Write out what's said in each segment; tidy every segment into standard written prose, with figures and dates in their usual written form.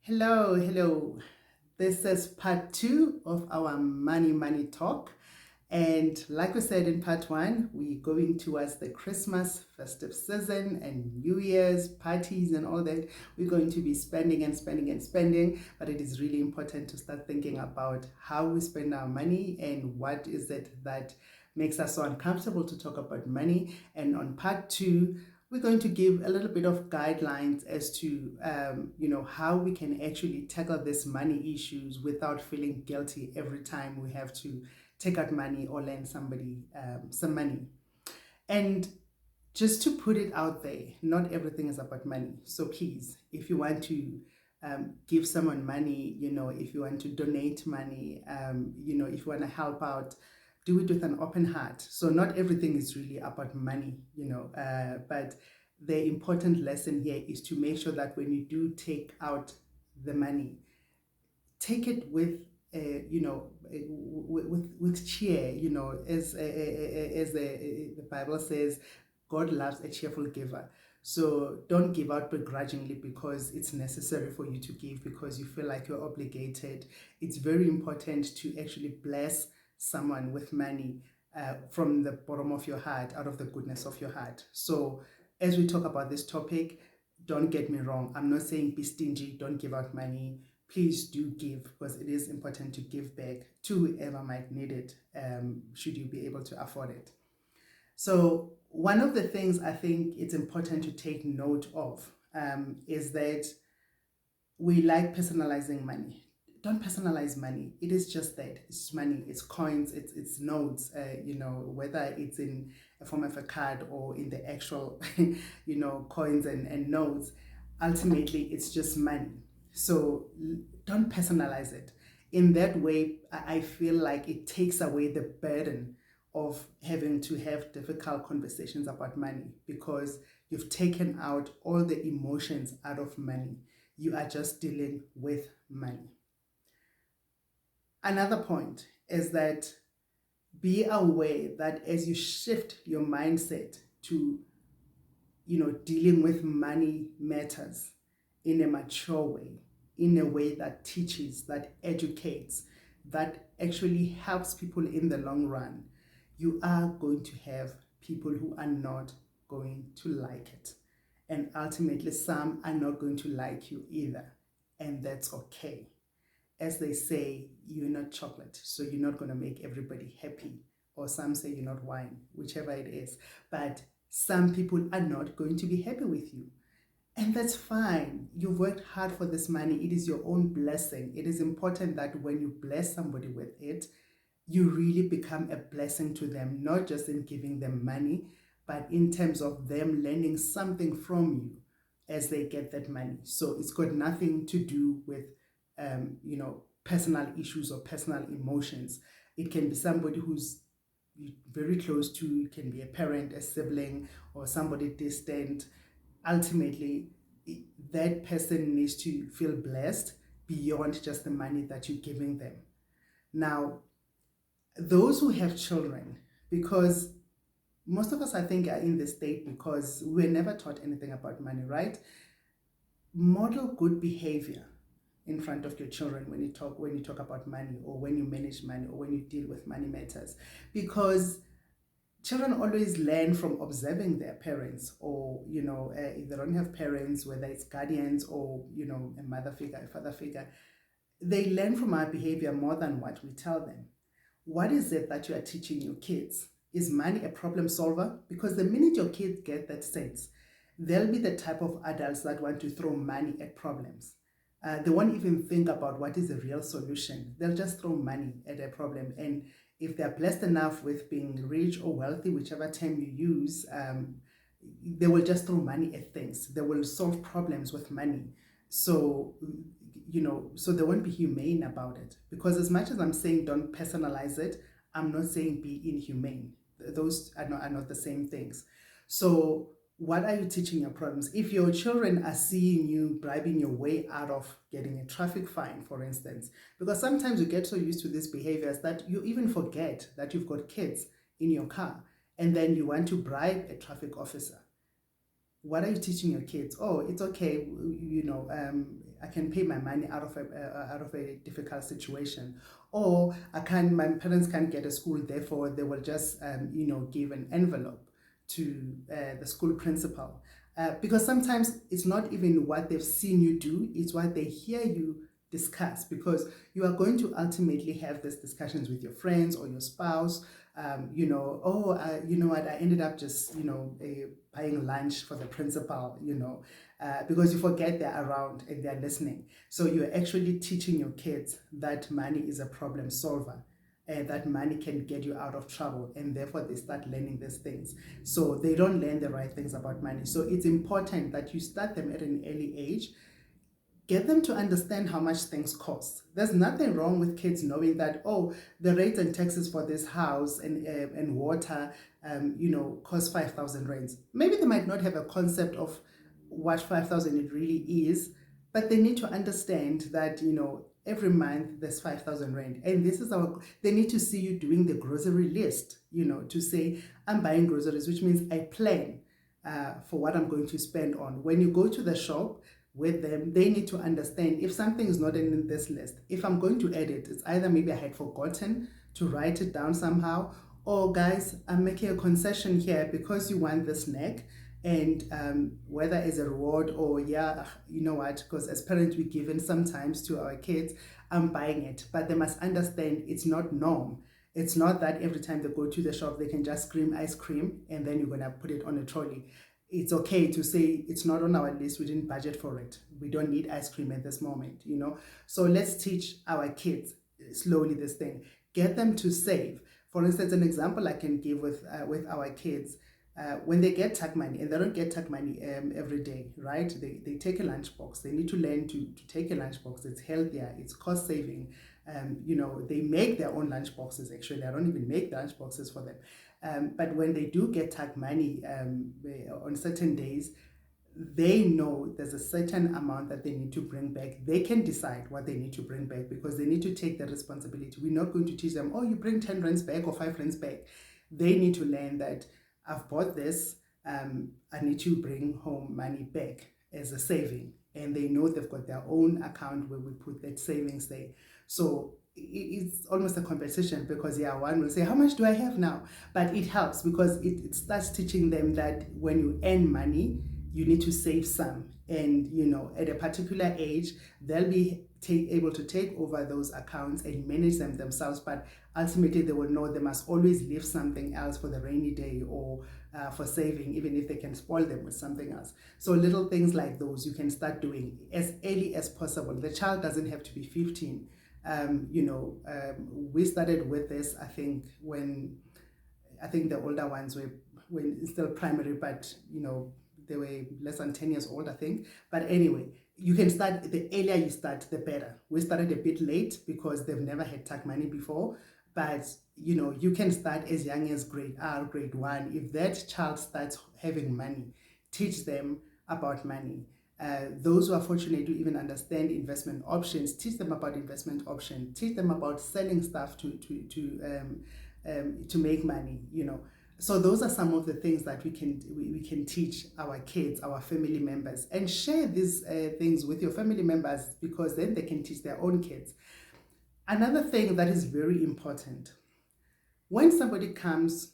Hello, hello. This is part two of our money talk. And like we said in part one, we're going towards the Christmas festive season and New Year's parties and all that. We're going to be spending and spending and spending, but it is really important to start thinking about how we spend our money and what is it that makes us so uncomfortable to talk about money. And on part two, we're going to give a little bit of guidelines as to how we can actually tackle this money issues without feeling guilty every time we have to take out money or lend somebody some money. And just to put it out there, not everything is about money. So please, if you want to give someone money, if you want to donate money, if you want to help out, do it with an open heart. So not everything is really about money, but the important lesson here is to make sure that when you do take out the money, take it with with cheer, as the Bible says, God loves a cheerful giver. So don't give out begrudgingly because it's necessary for you to give, because you feel like you're obligated. It's very important to actually bless someone with money from the bottom of your heart, out of the goodness of your heart. So as we talk about this topic, don't get me wrong, I'm not saying be stingy, don't give out money. Please do give, because it is important to give back to whoever might need it, should you be able to afford it. So one of the things I think it's important to take note of is that we like personalizing money. Don't personalize money. It is just that it's money, it's coins, it's notes. Whether it's in a form of a card or in the actual, coins and notes. Ultimately, it's just money. So don't personalize it. In that way, I feel like it takes away the burden of having to have difficult conversations about money, because you've taken out all the emotions out of money. You are just dealing with money. Another point is that be aware that as you shift your mindset to dealing with money matters in a mature way, in a way that teaches, that educates, that actually helps people in the long run, you are going to have people who are not going to like it. And ultimately, some are not going to like you either. And that's okay. As they say, you're not chocolate, so you're not going to make everybody happy. Or some say you're not wine, whichever it is. But some people are not going to be happy with you. And that's fine. You've worked hard for this money. It is your own blessing. It is important that when you bless somebody with it, you really become a blessing to them, not just in giving them money, but in terms of them learning something from you as they get that money. So it's got nothing to do with, personal issues or personal emotions. It can be somebody who's very close to, it can be a parent, a sibling, or somebody distant. Ultimately, that person needs to feel blessed beyond just the money that you're giving them. Now, those who have children, because most of us, I think, are in this state because we're never taught anything about money, right? Model good behavior in front of your children when you talk about money, or when you manage money, or when you deal with money matters, because children always learn from observing their parents, or if they don't have parents, whether it's guardians or a mother figure, a father figure, they learn from our behavior more than what we tell them. What is it that you are teaching your kids? Is money a problem solver? Because the minute your kids get that sense, they'll be the type of adults that want to throw money at problems. They won't even think about what is the real solution. They'll just throw money at a problem. And if they're blessed enough with being rich or wealthy, whichever term you use, they will just throw money at things. They will solve problems with money. So, so they won't be humane about it. Because as much as I'm saying don't personalize it, I'm not saying be inhumane. Those are not the same things. So what are you teaching your problems? If your children are seeing you bribing your way out of getting a traffic fine, for instance, because sometimes you get so used to these behaviors that you even forget that you've got kids in your car, and then you want to bribe a traffic officer. what are you teaching your kids? Oh, it's okay, I can pay my money out of a difficult situation, or my parents can't get a school, therefore they will just give an envelope to the school principal. Because sometimes it's not even what they've seen you do, it's what they hear you discuss, because you are going to ultimately have these discussions with your friends or your spouse. You know what, I ended up just buying lunch for the principal, because you forget they're around and they're listening. So you're actually teaching your kids that money is a problem solver, and that money can get you out of trouble, and therefore they start learning these things. So they don't learn the right things about money. So it's important that you start them at an early age. Get them to understand how much things cost. There's nothing wrong with kids knowing that, oh, the rates and taxes for this house and water, cost 5,000 rands. Maybe they might not have a concept of what 5,000 it really is, but they need to understand that, every month there's 5,000 rand. And they need to see you doing the grocery list, to say, I'm buying groceries, which means I plan for what I'm going to spend on. When you go to the shop, with them, they need to understand if something is not in this list. If I'm going to add it, it's either maybe I had forgotten to write it down somehow, or guys, I'm making a concession here because you want the snack, and whether as a reward or you know what, because as parents we give in sometimes to our kids, I'm buying it. But they must understand it's not norm. It's not that every time they go to the shop they can just scream ice cream and then you're gonna put it on a trolley. It's okay to say it's not on our list, we didn't budget for it, we don't need ice cream at this moment. So let's teach our kids slowly this thing, get them to save. For instance, an example I can give with our kids, when they get tuck money, and they don't get tuck money every day, right? They take a lunchbox. They need to learn to take a lunchbox. It's healthier, it's cost saving. They make their own lunchboxes. Actually, I don't even make the lunchboxes for them. But when they do get tuck money on certain days, they know there's a certain amount that they need to bring back. They can decide what they need to bring back because they need to take the responsibility. We're not going to teach them, oh, you bring 10 rands back or 5 rands back. They need to learn that I've bought this, I need to bring home money back as a saving. And they know they've got their own account where we put that savings there. So it's almost a competition because one will say, how much do I have now? But it helps because it starts teaching them that when you earn money, you need to save some. And at a particular age, they'll be able to take over those accounts and manage them themselves. But ultimately, they will know they must always leave something else for the rainy day or for saving, even if they can spoil them with something else. So little things like those you can start doing as early as possible. The child doesn't have to be 15. We started with this, I think the older ones were still primary, but they were less than 10 years old, I think. But anyway, you can start, the earlier you start, the better. We started a bit late because they've never had tuck money before. But, you can start as young as grade 1. If that child starts having money, teach them about money. Those who are fortunate to even understand investment options, teach them about investment options. Teach them about selling stuff to make money, So those are some of the things that we can teach our kids, our family members, and share these things with your family members because then they can teach their own kids. Another thing that is very important, when somebody comes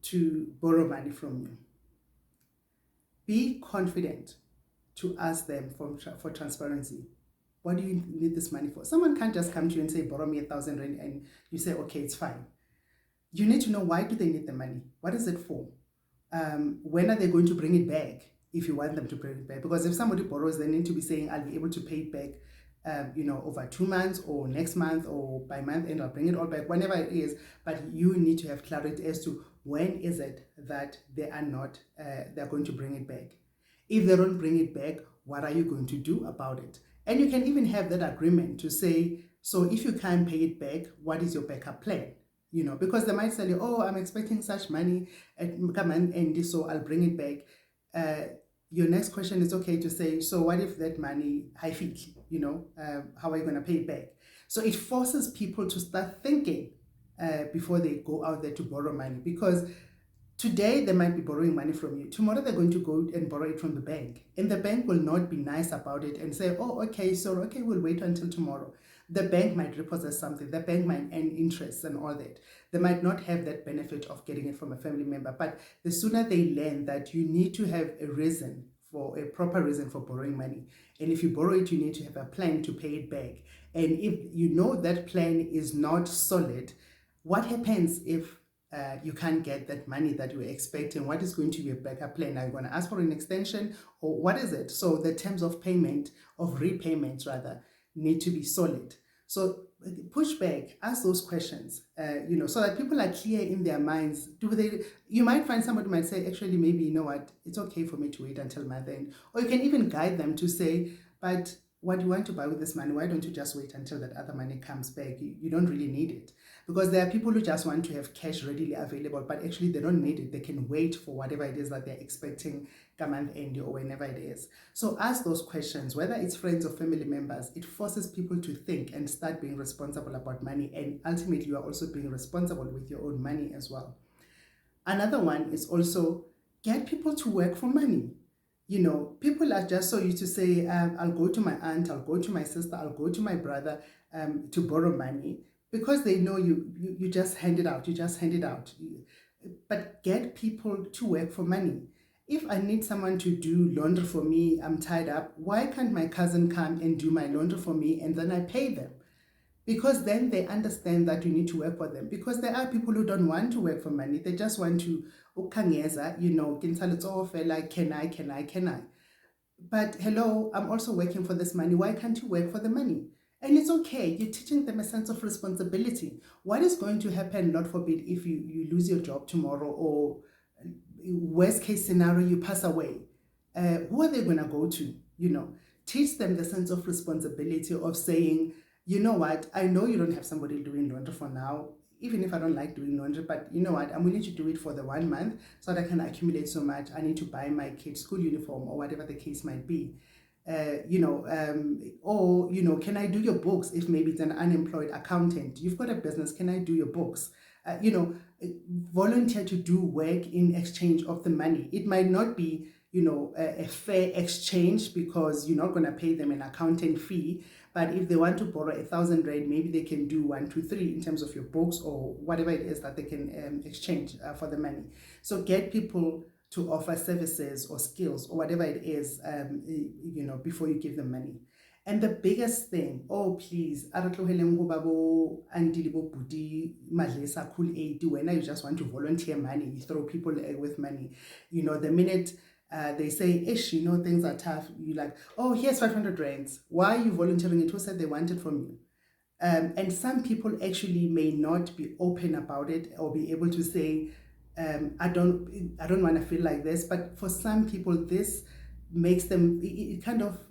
to borrow money from you, be confident to ask them for transparency. What do you need this money for? Someone can't just come to you and say, borrow me 1,000 rand, and you say, okay, it's fine. You need to know, why do they need the money? What is it for? When are they going to bring it back if you want them to bring it back? Because if somebody borrows, they need to be saying, I'll be able to pay it back over 2 months or next month or by month, and I'll bring it all back, whenever it is. But you need to have clarity as to when is it that they are not, they're going to bring it back. If they don't bring it back, what are you going to do about it? And you can even have that agreement to say, so if you can't pay it back, what is your backup plan? Because they might say, oh, I'm expecting such money come and so I'll bring it back. Your next question is okay to say, so what if that money, how are you going to pay it back? So it forces people to start thinking before they go out there to borrow money, because Today, they might be borrowing money from you. Tomorrow, they're going to go and borrow it from the bank. And the bank will not be nice about it and say, oh, okay, so, okay, we'll wait until tomorrow. The bank might repossess something. The bank might earn interest and all that. They might not have that benefit of getting it from a family member. But the sooner they learn that you need to have a reason, for a proper reason for borrowing money. And if you borrow it, you need to have a plan to pay it back. And if you know that plan is not solid, what happens if you can't get that money that you were expecting? What is going to be a backup plan? Are you going to ask for an extension, or what is it? So the terms of payment, of repayment rather, need to be solid. So push back, ask those questions, so that people are clear in their minds. You might find somebody might say, actually, maybe, you know what, it's okay for me to wait until month end. Or you can even guide them to say, but what you want to buy with this money, why don't you just wait until that other money comes back? You don't really need it. Because there are people who just want to have cash readily available, but actually they don't need it. They can wait for whatever it is that they're expecting come month end or whenever it is. So ask those questions, whether it's friends or family members. It forces people to think and start being responsible about money. And ultimately, you are also being responsible with your own money as well. Another one is also get people to work for money. People are just so used to say, I'll go to my aunt, I'll go to my sister, I'll go to my brother to borrow money, because they know you just hand it out, But get people to work for money. If I need someone to do laundry for me, I'm tied up, why can't my cousin come and do my laundry for me and then I pay them? Because then they understand that you need to work for them. Because there are people who don't want to work for money. They just want to, like, can I? But hello, I'm also working for this money. Why can't you work for the money? And it's okay. You're teaching them a sense of responsibility. What is going to happen, Lord forbid, if you lose your job tomorrow, or worst case scenario, you pass away? Who are they going to go to? Teach them the sense of responsibility of saying, you know what, I know you don't have somebody doing laundry for now, even if I don't like doing laundry, but you know what, I'm willing to do it for the 1 month so that I can accumulate so much. I need to buy my kid's school uniform or whatever the case might be. Can I do your books? If maybe it's an unemployed accountant, you've got a business, can I do your books? Volunteer to do work in exchange of the money. It might not be, a fair exchange, because you're not going to pay them an accounting fee. But if they want to borrow 1,000 rand, maybe they can do 1, 2, 3 in terms of your books or whatever it is that they can exchange for the money. So get people to offer services or skills or whatever it is, before you give them money. And the biggest thing, please, when you just want to volunteer money, you throw people with money. The minute they say, ish, things are tough, you're like, here's 500 rands. Why are you volunteering it? Who said they want it from you? And some people actually may not be open about it or be able to say, I don't want to feel like this. But for some people, this makes them, it kind of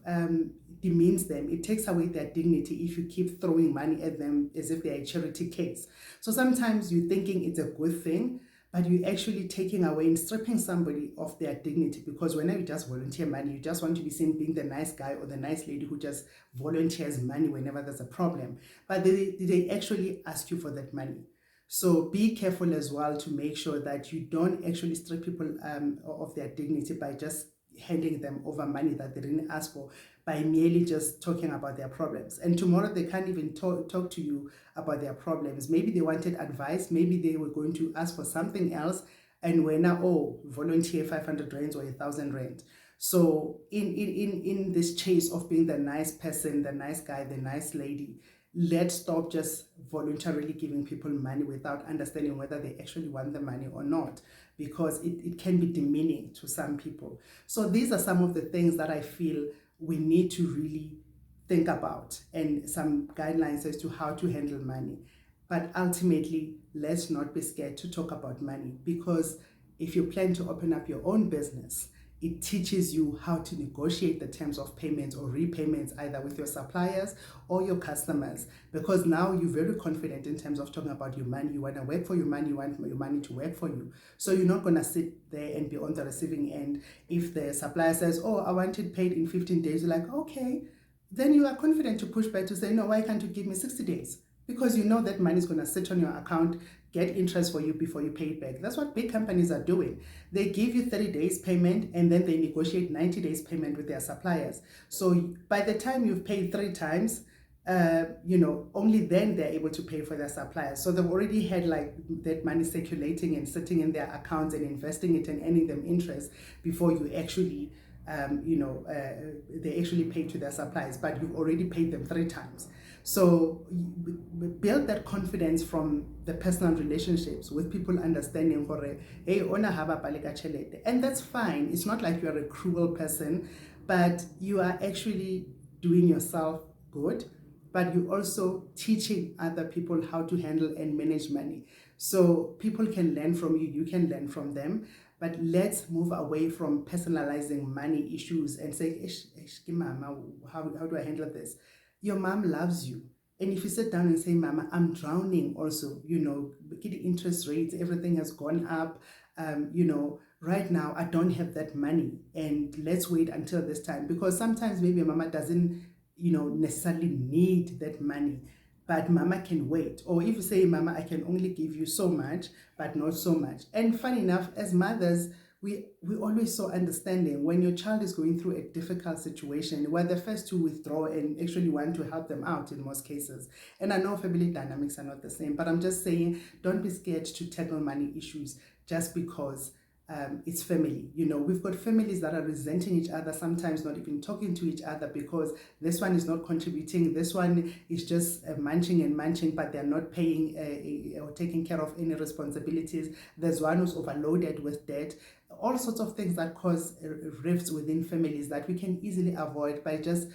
demeans them. It takes away their dignity if you keep throwing money at them as if they're a charity case. So sometimes you're thinking it's a good thing, but you're actually taking away and stripping somebody of their dignity, because whenever you just volunteer money, you just want to be seen being the nice guy or the nice lady who just volunteers money whenever there's a problem. But they actually ask you for that money. So be careful as well to make sure that you don't actually strip people of their dignity by just handing them over money that they didn't ask for, by merely just talking about their problems. And tomorrow they can't even talk to you about their problems. Maybe they wanted advice, maybe they were going to ask for something else, and we're now, volunteer 500 rands or 1,000 rand. So in this chase of being the nice person, the nice guy, the nice lady, let's stop just voluntarily giving people money without understanding whether they actually want the money or not, because it can be demeaning to some people. So these are some of the things that I feel we need to really think about, and some guidelines as to how to handle money. But ultimately, let's not be scared to talk about money, because if you plan to open up your own business, it teaches you how to negotiate the terms of payments or repayments, either with your suppliers or your customers, because now you're very confident in terms of talking about your money. You want to work for your money, you want your money to work for you. So you're not going to sit there and be on the receiving end. If the supplier says, I want it paid in 15 days, you're like, okay. Then you are confident to push back to say, no, why can't you give me 60 days? Because you know that money is going to sit on your account get interest for you before you pay it back. That's what big companies are doing. They give you 30 days payment and then they negotiate 90 days payment with their suppliers. So by the time you've paid 3 times, only then they're able to pay for their suppliers. So they've already had like that money circulating and sitting in their accounts and investing it and earning them interest before you actually, they actually pay to their suppliers, but you've already paid them 3 times. So build that confidence from the personal relationships with people understanding, hey, and that's fine. It's not like you're a cruel person, but you are actually doing yourself good, but you're also teaching other people how to handle and manage money. So people can learn from you, you can learn from them, but let's move away from personalizing money issues and say, mama, how do I handle this? Your mom loves you. And if you sit down and say, mama, I'm drowning also, the interest rates, everything has gone up, right now I don't have that money and let's wait until this time, because sometimes maybe mama doesn't necessarily need that money, but mama can wait. Or if you say, mama, I can only give you so much, but not so much. And funny enough, as mothers, we always so understanding. When your child is going through a difficult situation, we're the first to withdraw and actually want to help them out in most cases. And I know family dynamics are not the same, but I'm just saying, don't be scared to tackle money issues just because it's family. We've got families that are resenting each other, sometimes not even talking to each other because this one is not contributing, this one is just munching and munching, but they're not paying or taking care of any responsibilities. There's one who's overloaded with debt. All sorts of things that cause rifts within families that we can easily avoid by just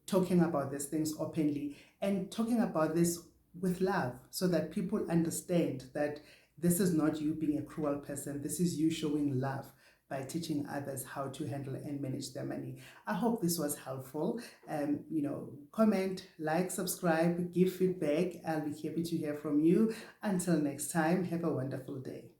talking about these things openly and talking about this with love, so that people understand that this is not you being a cruel person. This is you showing love by teaching others how to handle and manage their money. I hope this was helpful. Comment, like, subscribe, give feedback. I'll be happy to hear from you. Until next time, have a wonderful day.